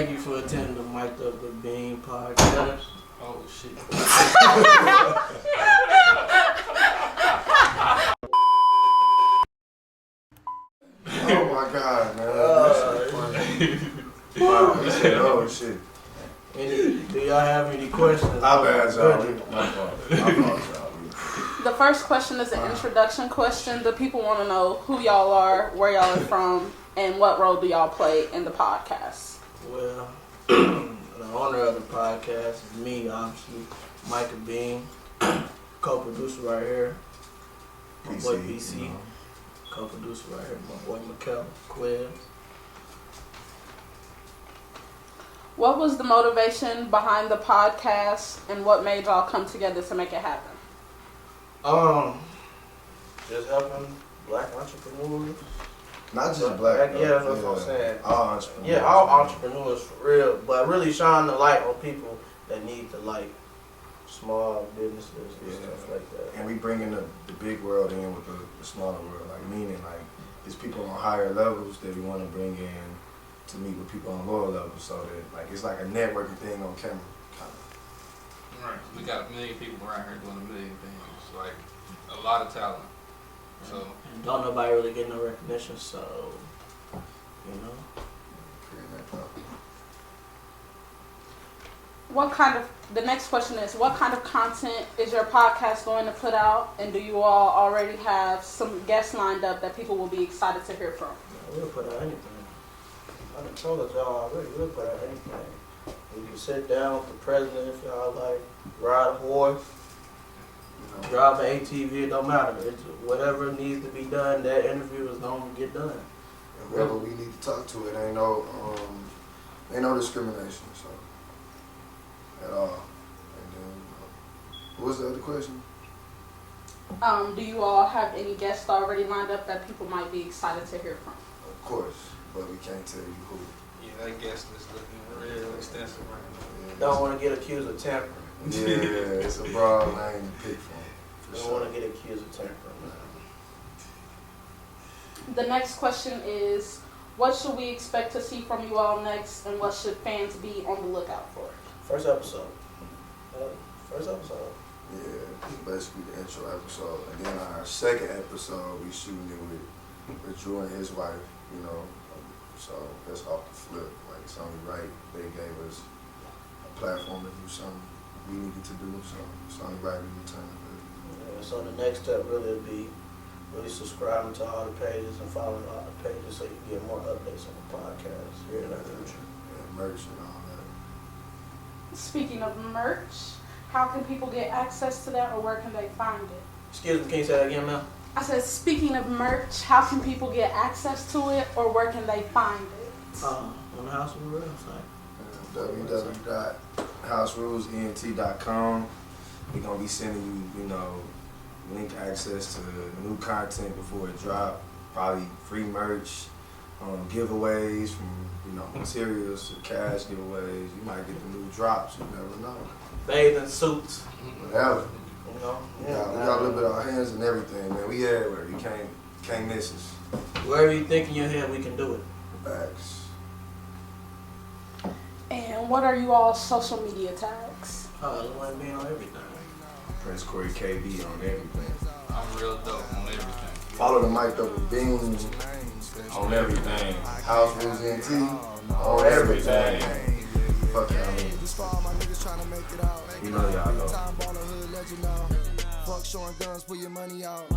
Thank you for attending the Mic'd Up with Bean podcast. Oh shit. Oh my God, man. Wow, he said, oh shit. Do y'all have any questions? I'll ask y'all. My fault, y'all. The first question is an introduction question. The people want to know who y'all are, where y'all are from, and what role do y'all play in the podcast. Well, the owner of the podcast is me, obviously, Micah Bean, co-producer right here, my boy PC, you know. co-producer right here, my boy Mikkel Quiz. What was the motivation behind the podcast, and what made y'all come together to make it happen? Just helping black entrepreneurs. Not just black. Yeah, that's what I'm saying. All entrepreneurs. Yeah, all entrepreneurs for real, but really shine the light on people that need to like small businesses and stuff like that. And we bringing the big world in with the smaller world, like meaning like there's people on higher levels that we want to bring in to meet with people on lower levels, so that like it's like a networking thing on camera, kind of. Right. We got a million people around here doing a million things. Like a lot of talent. So And don't nobody really get no recognition, so you know. The next question is, what kind of content is your podcast going to put out, and do you all already have some guests lined up that people will be excited to hear from? Yeah, we'll put out anything. I done told us y'all already, we'll put out anything. We can sit down with the president if y'all like, ride a horse, drive an ATV, it don't matter. It's whatever needs to be done, that interview is gonna get done. And whoever we need to talk to, it ain't no discrimination, so at all. And then what was the other question? Do you all have any guests already lined up that people might be excited to hear from? Of course, but we can't tell you who. yeah, that guest is looking real extensive right now. Don't want to get accused of tampering. Yeah, it's a broad lane to pick from. Don't want to get accused of tampering. The next question is, what should we expect to see from you all next, and what should fans be on the lookout for? First episode. First episode. Yeah, it's basically the intro episode. And then our second episode, we shooting it with Drew and his wife, you know. So that's off the flip. Like, it's only right they gave us a platform to do something we needed to do. So it's only right we return it. Yeah, so the next step really would be really subscribing to all the pages and following all the pages so you can get more updates on the podcast here in the future. Yeah, merch and all that. Speaking of merch, how can people get access to that, or where can they find it? Excuse me, can you say that again, ma'am? I said, speaking of merch, how can people get access to it, or where can they find it? On the House of Rules website. www.houserulesent.com. We're going to be sending you, link access to new content before it drop. Probably free merch, giveaways from, materials to cash giveaways. You might get the new drops, you never know. Bathing suits. Whatever. You know? We got a little bit of our hands and everything, man. We everywhere. You can't miss us. Wherever you think in your head, we can do it. Facts. And what are you all social media tags? Lil being on everything. Prince Corey KB on everything. I'm real dope on everything. Follow the Mic'd Up with Bean on everything. House Rules NT on everything. Fuck y'all. You know y'all know. Fuck showing guns, pull your money out.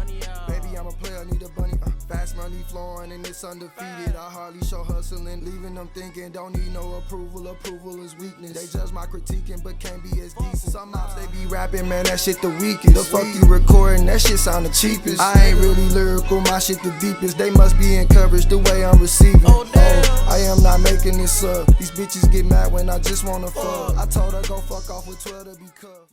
Baby, I'm a player, need a bunny. Fast money flowing and it's undefeated. I hardly show hustling, leaving them thinking. Don't need no approval, approval is weakness. They judge my critiquing, but can't be as decent. Some ops, they be rapping, man, that shit the weakest. The fuck you recording, that shit sound the cheapest. I ain't really lyrical, my shit the deepest. They must be encouraged the way I'm receiving. Oh, I am not making this up. These bitches get mad when I just wanna fuck. I told her go fuck off with 12 to be cuffed.